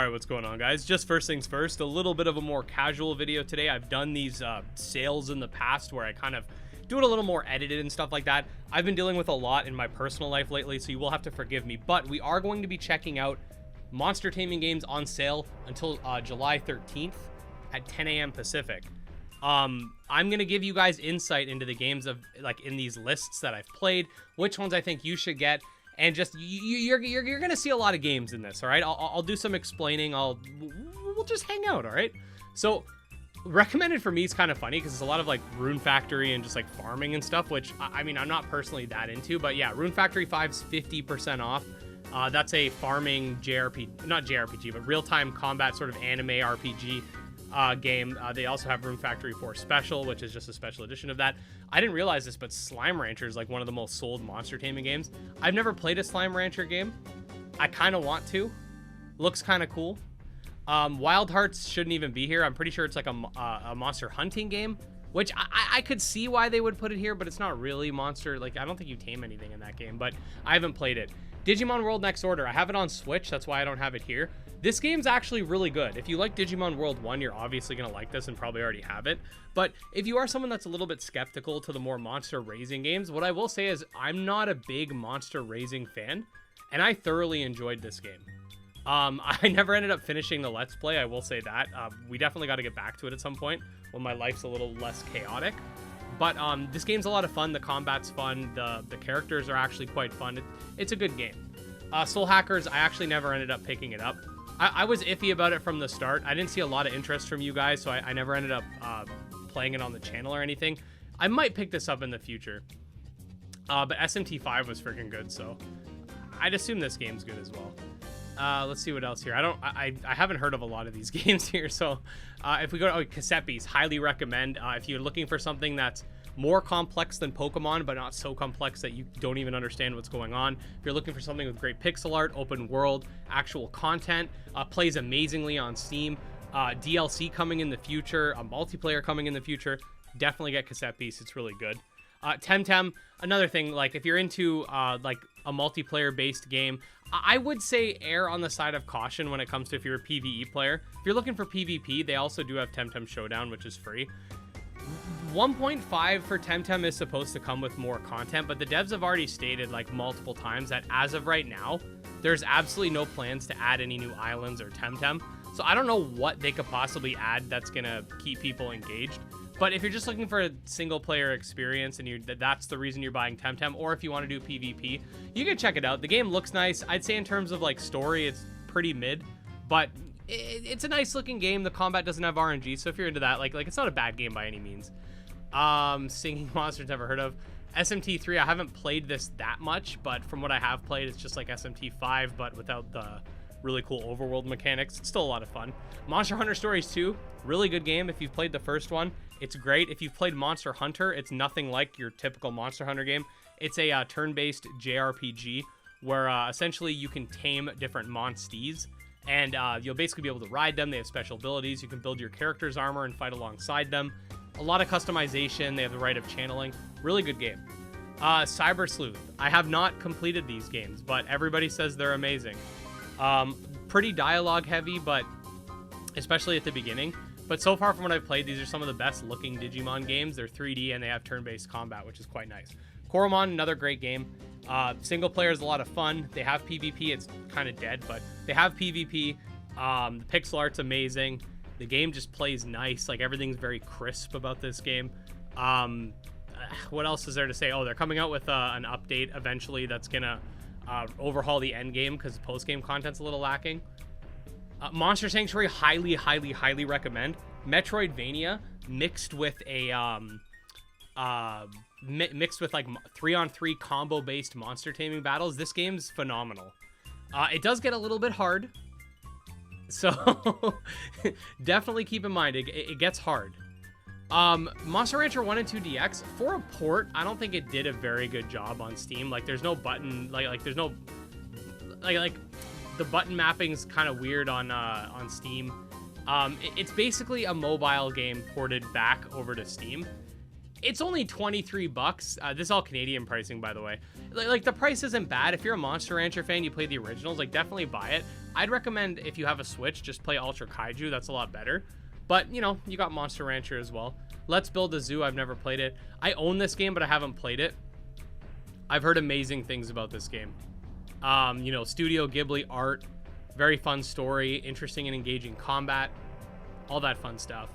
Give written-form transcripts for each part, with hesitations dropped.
All right, what's going on, guys? Just first things first, a little bit of a more casual video today. I've done these sales in the past where I kind of do it a little more edited and stuff like that. I've been dealing with a lot in my personal life lately, so you will have to forgive me. But we are going to be checking out monster taming games on sale until July 13th at 10 a.m. Pacific. I'm going to give you guys insight into the games of like in these lists that I've played, which ones I think you should get. And just, you're going to see a lot of games in this, all right? I'll do some explaining. We'll just hang out, all right? So, recommended for me is kind of funny because it's a lot of, like, Rune Factory and just, like, farming and stuff, which, I mean, I'm not personally that into. But, yeah, Rune Factory 5's 50% off. That's a farming JRPG, not JRPG, but real-time combat sort of anime RPG game. They also have Rune Factory 4 Special, which is just a special edition of that. I didn't realize this, but Slime Rancher is like one of the most sold monster taming games. I've never played a Slime Rancher game. I kind of want to. Looks kind of cool. Wild Hearts shouldn't even be here. I'm pretty sure it's like a monster hunting game, which I could see why they would put it here, but it's not really monster. Like, I don't think you tame anything in that game, but I haven't played it. Digimon World Next Order. I have it on Switch. That's why I don't have it here. This game's actually really good. If you like Digimon World 1, you're obviously going to like this and probably already have it. But if you are someone that's a little bit skeptical to the more monster raising games, what I will say is I'm not a big monster raising fan, and I thoroughly enjoyed this game. I never ended up finishing the Let's Play, I will say that. We definitely got to get back to it at some point when my life's a little less chaotic. But this game's a lot of fun. The combat's fun. The characters are actually quite fun. It's a good game. Soul Hackers, I actually never ended up picking it up. I was iffy about it from the start. I didn't see a lot of interest from you guys, so I never ended up playing it on the channel or anything. I might pick this up in the future. But SMT5 was freaking good, so I'd assume this game's good as well. Let's see what else here. I haven't heard of a lot of these games here, so if we go to Cassette Beast, highly recommend. If you're looking for something that's more complex than Pokemon, but not so complex that you don't even understand what's going on. If you're looking for something with great pixel art, open world, actual content, plays amazingly on Steam, DLC coming in the future, a multiplayer coming in the future, definitely get Cassette Beast. It's really good. Temtem, another thing, like if you're into like a multiplayer based game, I would say err on the side of caution when it comes to if you're a PvE player. If you're looking for PvP, they also do have Temtem Showdown, which is free. 1.5 for Temtem is supposed to come with more content, but the devs have already stated like multiple times that as of right now, there's absolutely no plans to add any new islands or Temtem. So I don't know what they could possibly add that's gonna keep people engaged. But if you're just looking for a single player experience and that's the reason you're buying Temtem, or if you want to do PvP, you can check it out. The game looks nice. I'd say in terms of like story, it's pretty mid, but it's a nice looking game. The combat doesn't have RNG, so if you're into that, like it's not a bad game by any means. Singing Monsters, never heard of. SMT3, I haven't played this that much, but from what I have played, it's just like SMT5, but without the really cool overworld mechanics. It's still a lot of fun. Monster Hunter Stories 2, really good game. If you've played the first one, it's great. If you've played Monster Hunter, it's nothing like your typical Monster Hunter game. It's a turn-based JRPG where essentially you can tame different monsties, and you'll basically be able to ride them. They have special abilities. You can build your character's armor and fight alongside them. A lot of customization. They have the right of channeling. Really good game. Cyber Sleuth. I have not completed these games, but everybody says they're amazing. Pretty dialogue heavy, but especially at the beginning. But so far from what I've played, these are some of the best looking Digimon games. They're 3D and they have turn-based combat, which is quite nice. Coromon, another great game. Single player is a lot of fun. They have PvP. It's kind of dead, but they have PvP. The pixel art's amazing. The game just plays nice. Like, everything's very crisp about this game. What else is there to say? Oh, they're coming out with an update eventually that's gonna overhaul the end game because the post-game content's a little lacking. Monster Sanctuary, highly recommend. Metroidvania mixed with a mixed with like 3-on-3 combo-based monster taming battles. This game's phenomenal. It does get a little bit hard, so definitely keep in mind it gets hard. Monster Rancher 1 and 2 DX, for a port, I don't think it did a very good job on Steam. Like, there's no button, like there's no like the button mapping's kind of weird on Steam. It's basically a mobile game ported back over to Steam. It's only 23 bucks. This is all Canadian pricing, by the way. Like, the price isn't bad. If you're a Monster Rancher fan, you play the originals, like, definitely buy it. I'd recommend if you have a Switch, just play Ultra Kaiju. That's a lot better. But, you know, you got Monster Rancher as well. Let's Build a Zoo. I've never played it. I own this game, but I haven't played it. I've heard amazing things about this game. You know, Studio Ghibli art, very fun story, interesting and engaging combat, all that fun stuff.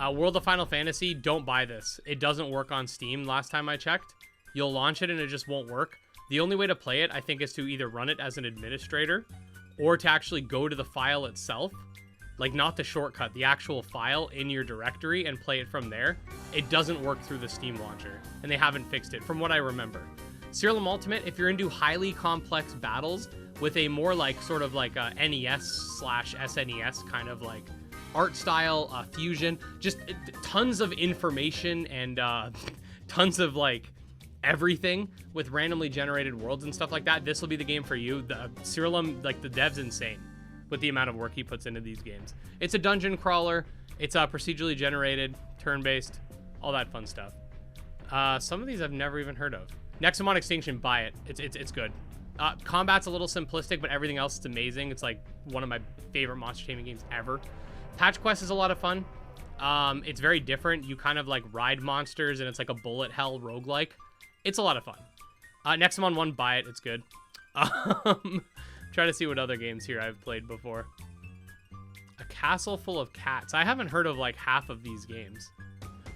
World of Final Fantasy, don't buy this. It doesn't work on Steam last time I checked. You'll launch it and it just won't work. The only way to play it, I think, is to either run it as an administrator or to actually go to the file itself. Like, not the shortcut, the actual file in your directory and play it from there. It doesn't work through the Steam launcher, and they haven't fixed it, from what I remember. Serial Ultimate, if you're into highly complex battles with a more like sort of like a NES/SNES kind of like art style, fusion, just tons of information and tons of like everything with randomly generated worlds and stuff like that, this will be the game for you. The Serial, like the dev's insane with the amount of work he puts into these games. It's a dungeon crawler. It's procedurally generated, turn-based, all that fun stuff. Some of these I've never even heard of. Nexomon Extinction, buy it. It's good. Combat's a little simplistic, but everything else is amazing. It's like one of my favorite monster taming games ever. Patch Quest is a lot of fun. It's very different. You kind of like ride monsters, and it's like a bullet hell roguelike. It's a lot of fun. Nexomon 1, buy it. It's good. Try to see what other games here I've played before. A Castle Full of Cats. I haven't heard of like half of these games,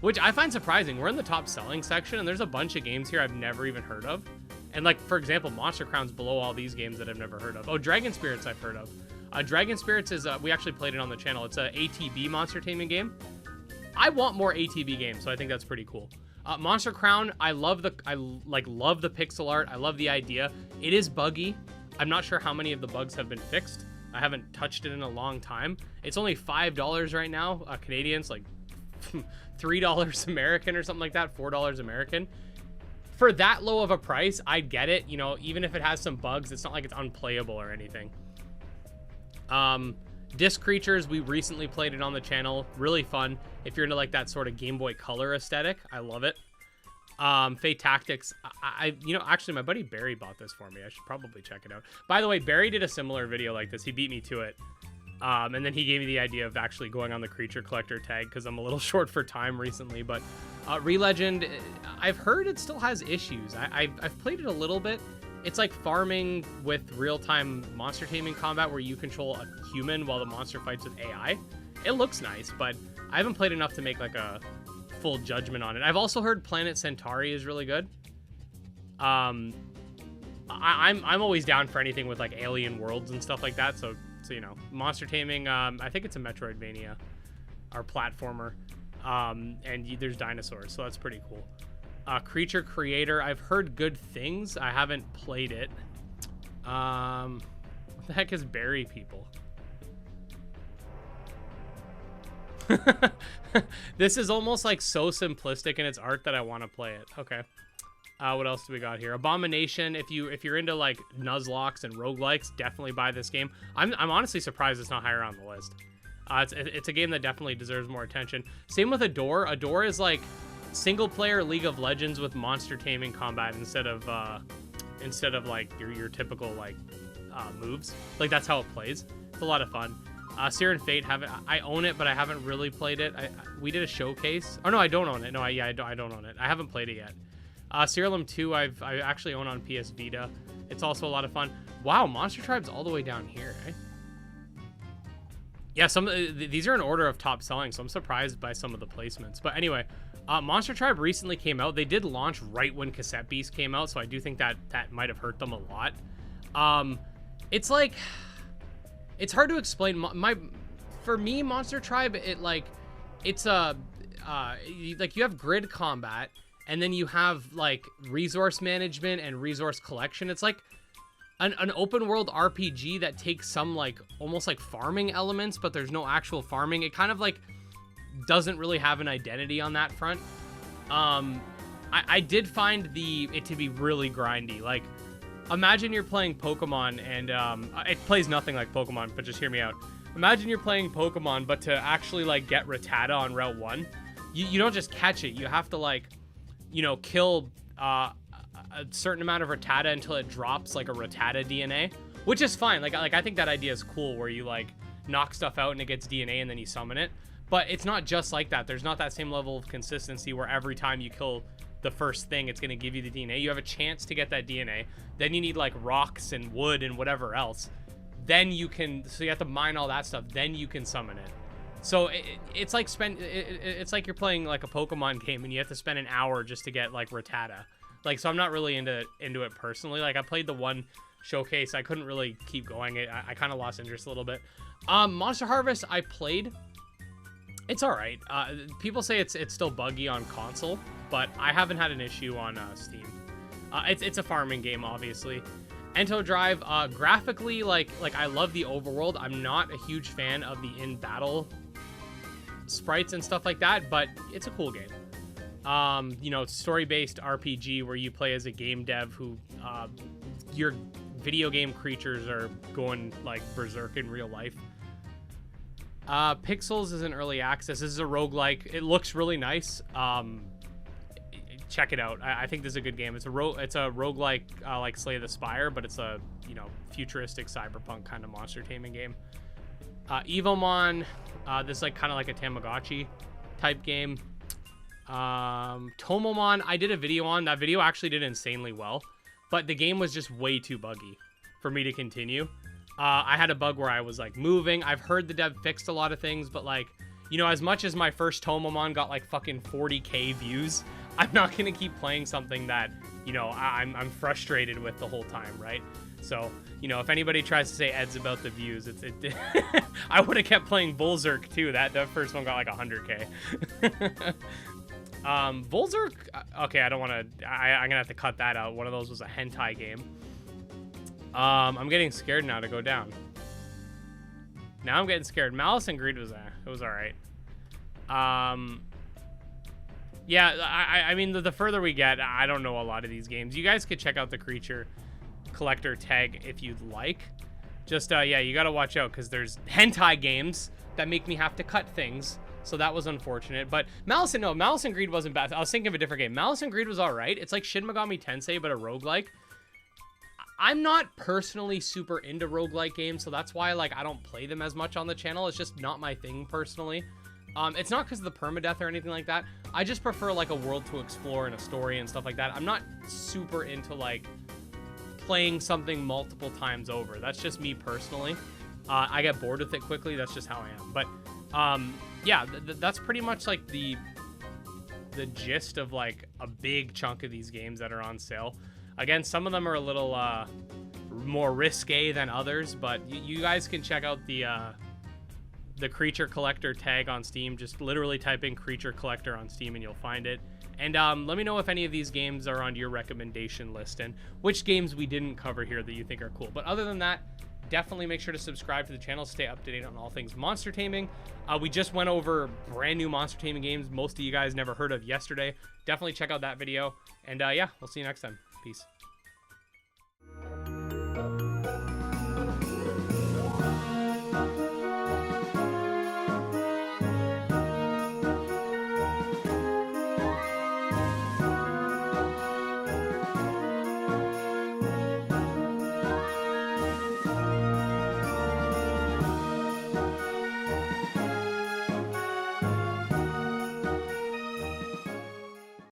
which I find surprising. We're in the top selling section, and there's a bunch of games here I've never even heard of. And like, for example, Monster Crown's below all these games that I've never heard of. Oh, Dragon Spirits I've heard of. Dragon Spirits is, we actually played it on the channel. It's a ATB monster taming game. I want more ATB games, so I think that's pretty cool. Monster Crown, I love the pixel art. I love the idea. It is buggy. I'm not sure how many of the bugs have been fixed. I haven't touched it in a long time. It's only $5 right now, Canadians, like $3 American or something like that, $4 American. For that low of a price, I'd get it. You know, even if it has some bugs, it's not like it's unplayable or anything. Disc Creatures, we recently played it on the channel. Really fun. If you're into like that sort of Game Boy Color aesthetic, I love it. Fate Tactics, you know, actually my buddy Barry bought this for me. I should probably check it out. By the way, Barry did a similar video like this. He beat me to it. And then he gave me the idea of actually going on the Creature Collector tag because I'm a little short for time recently. But Relegend, I've heard it still has issues. I've played it a little bit. It's like farming with real-time monster taming combat where you control a human while the monster fights with AI. It looks nice, but I haven't played enough to make like a full judgment on it. I've also heard Planet Centauri is really good. I'm always down for anything with like alien worlds and stuff like that. So you know, monster taming. I think it's a Metroidvania, or platformer, and there's dinosaurs, so that's pretty cool. Creature Creator, I've heard good things. I haven't played it. What the heck is Berry People? This is almost like so simplistic in its art that I want to play it. Okay. What else do we got here? Abomination. If you're into like Nuzlocke and roguelikes, definitely buy this game. I'm honestly surprised it's not higher on the list. It's a game that definitely deserves more attention. Same with Adore. Adore is like single player League of Legends with monster taming combat instead of like your typical like moves. Like that's how it plays. It's a lot of fun. Seer and Fate, I own it, but I haven't really played it. We did a showcase. Oh no, I don't own it. No, I don't own it. I haven't played it yet. Serial 2, I actually own on PS Vita. It's also a lot of fun. Wow, Monster Tribe's all the way down here, eh? Yeah, these are in order of top selling, so I'm surprised by some of the placements. But anyway, Monster Tribe recently came out. They did launch right when Cassette Beast came out, so I do think that might have hurt them a lot. It's like, it's hard to explain. For me, Monster Tribe, it's like you have grid combat, and then you have like resource management and resource collection. It's like an open world RPG that takes some like almost like farming elements, but there's no actual farming. It kind of like doesn't really have an identity on that front. I did find it to be really grindy. Like, imagine you're playing Pokemon and it plays nothing like Pokemon, but just hear me out. Imagine you're playing Pokemon, but to actually like get Rattata on Route 1, you don't just catch it. You have to like, you know, kill a certain amount of Rattata until it drops like a Rattata DNA, which is fine. Like I think that idea is cool, where you like knock stuff out and it gets DNA and then you summon it. But it's not just like that. There's not that same level of consistency where every time you kill the first thing, it's going to give you the DNA. You have a chance to get that DNA. Then you need like rocks and wood and whatever else. Then you can, so you have to mine all that stuff. Then you can summon it. So it's like it's like you're playing like a Pokemon game and you have to spend an hour just to get like Rattata. Like, so I'm not really into it personally. Like, I played the one showcase. I couldn't really keep going. I kind of lost interest a little bit. Monster Harvest, I played. It's all right. People say it's still buggy on console, but I haven't had an issue on Steam. It's a farming game, obviously. Ento Drive, graphically, like I love the overworld. I'm not a huge fan of the in-battle sprites and stuff like that, but it's a cool game. You know, story-based RPG where you play as a game dev who your video game creatures are going like berserk in real life. Pixels is in early access. This is a roguelike. It looks really nice. Check it out. I think this is a good game. It's a roguelike like Slay the Spire, but it's a, you know, futuristic cyberpunk kind of monster taming game. Evomon, this is like kind of like a Tamagotchi type game. Tomomon, I did a video on. That video actually did insanely well, but the game was just way too buggy for me to continue. I had a bug where I was like moving. I've heard the dev fixed a lot of things, but like, you know, as much as my first Tomomon got like fucking 40k views, I'm not gonna keep playing something that, you know, I'm frustrated with the whole time, right? So, you know, if anybody tries to say Ed's about the views, I would have kept playing Volzerk too. That first one got like 100k. Volzerk, okay, I don't want to, I'm gonna have to cut that out. One of those was a hentai game. I'm getting scared now to go down. Now I'm getting scared. Malice and Greed was, it was all right. Yeah, I mean, the further we get, I don't know a lot of these games. You guys could check out the Creature Collector tag if you'd like. Just, yeah, you gotta watch out, because there's hentai games that make me have to cut things. So that was unfortunate. But Malice and Greed wasn't bad. I was thinking of a different game. Malice and Greed was all right. It's like Shin Megami Tensei, but a roguelike. I'm not personally super into roguelike games, so that's why, like, I don't play them as much on the channel. It's just not my thing personally. It's not because of the permadeath or anything like that. I just prefer, like, a world to explore and a story and stuff like that. I'm not super into, like, playing something multiple times over. That's just me personally. I get bored with it quickly. That's just how I am. But, yeah, that's pretty much, like, the gist of, like, a big chunk of these games that are on sale. Again, some of them are a little more risque than others, but you guys can check out the Creature Collector tag on Steam. Just literally type in Creature Collector on Steam and you'll find it. And let me know if any of these games are on your recommendation list and which games we didn't cover here that you think are cool. But other than that, definitely make sure to subscribe to the channel, stay up to date on all things monster taming. We just went over brand new monster taming games most of you guys never heard of yesterday. Definitely check out that video. And yeah, we'll see you next time. Peace.